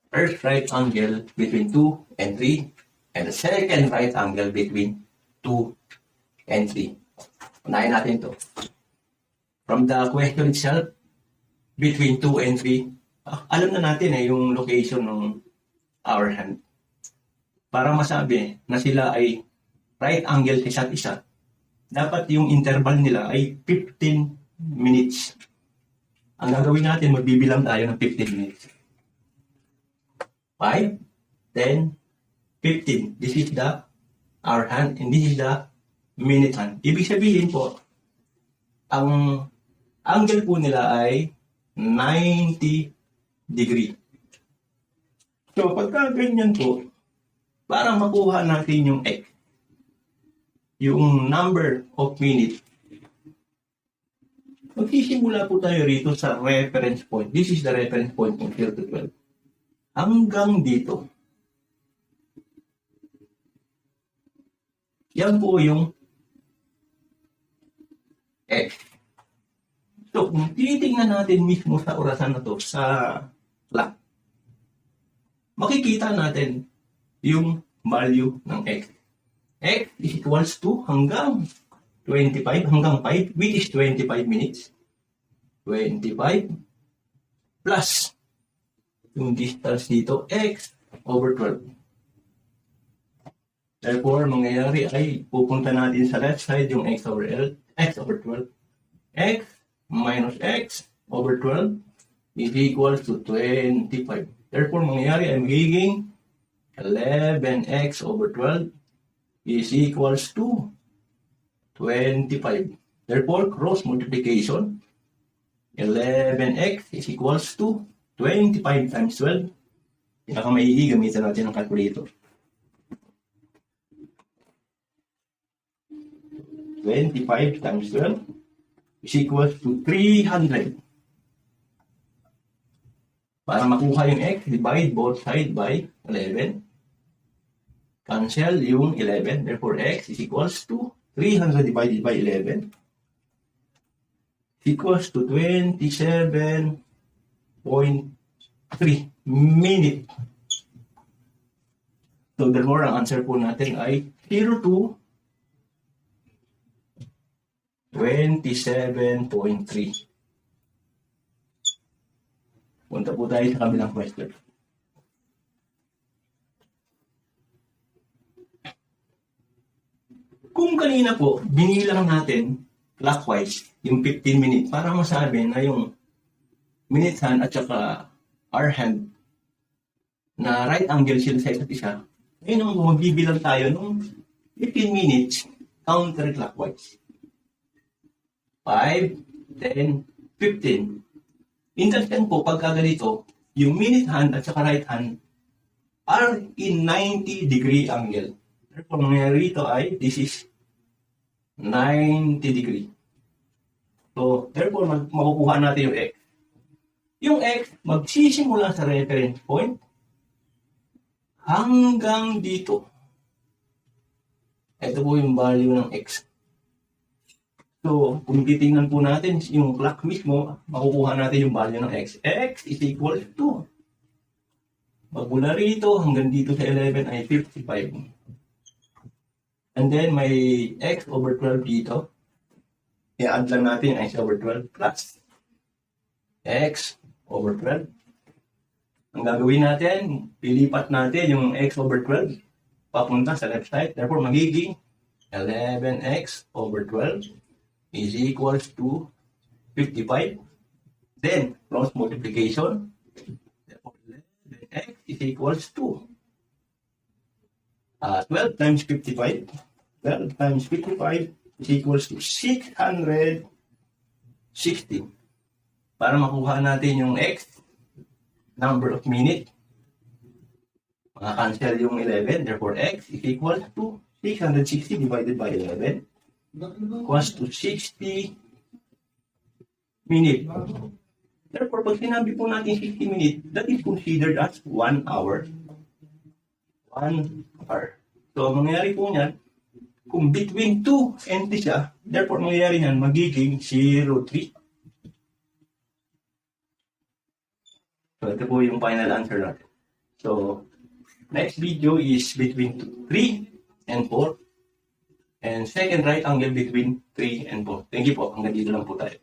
first right angle between 2 and 3, and the second right angle between 2 and 3. Unahin natin to. From the question itself, between 2 and 3, alam na natin yung location ng our hand. Para masabi na sila ay right angle sa isa't isa, dapat yung interval nila ay 15 minutes. Ang gagawin natin, magbibilang tayo ng 15 minutes. 5, 10, 15. This is the our hand and this is the minute hand. Ibig sabihin po, ang angle po nila ay 90 degree. So, pagka ganyan po, para makuha natin yung X, yung number of minutes, magsisimula po tayo rito sa reference point. This is the reference point from 0 to 12. Hanggang dito. Yan po yung X. So, kung titingnan natin mismo sa orasan na to, sa clock, makikita natin yung value ng X. X is equals to hanggang 25, hanggang 5, which is 25 minutes. 25 plus yung distance dito, X over 12. Therefore, mangyayari ay pupunta natin sa left side yung X over 12. X minus X over 12 is equals to 25. Therefore, mangyayari ay magiging 11x over 12 is equals to 25. Therefore, cross multiplication, 11x is equals to 25 times 12. Pinakamaigi, gamitan natin ang calculator. 25 times 12 is equals to 300. Para makuha yung x, divide both sides by 11. Cancel yung 11. Therefore, x is equals to 300 divided by 11 is equals to 27.3 minutes. So, therefore, ang answer po natin ay 0 to 27.3. Punta po tayo sa kabilang question. Kung kanina po, binilang natin clockwise yung 15 minutes para masabi na yung minute hand at saka our hand na right angle sila sa isa't isa. Ngayon kung magbibilang tayo nung 15 minutes counterclockwise. 5, 10, 15. In that time po, pagka ganito, yung minute hand at saka right hand are in 90 degree angle. Therefore, mangyayari ito ay, this is 90 degree. So, therefore, makukuha natin yung X. Yung X, magsisimula sa reference point hanggang dito. Ito po yung value ng X. So, kung titingnan po natin yung clock mismo, makukuha natin yung value ng X. X is equal to, magmula rito hanggang dito sa 11 ay 55. And then, may X over 12 dito. I-add lang natin yung X over 12 plus X over 12. Ang gagawin natin, pilipat natin yung X over 12 papunta sa left side. Therefore, magiging 11X over 12 is equals to 55. Then, cross multiplication. Therefore, 11x is equals to 12 times 55. 12 times 55 is equals to 660. Para makuha natin yung x, number of minutes, maka-cancel yung 11. Therefore, x is equals to 660 divided by 11 equals to 60 minutes. Therefore, pag sinabi po natin 60 minutes, that is considered as 1 hour. 1 hour. So, mangyayari po niyan, kung between 2 and 3 siya, therefore, mangyayari niyan, magiging 0.3. So, ito po yung final answer natin. So, next video is between 3 and 4. And second right angle between 3 and 4. Thank you po. Hanggang dito lang po tayo.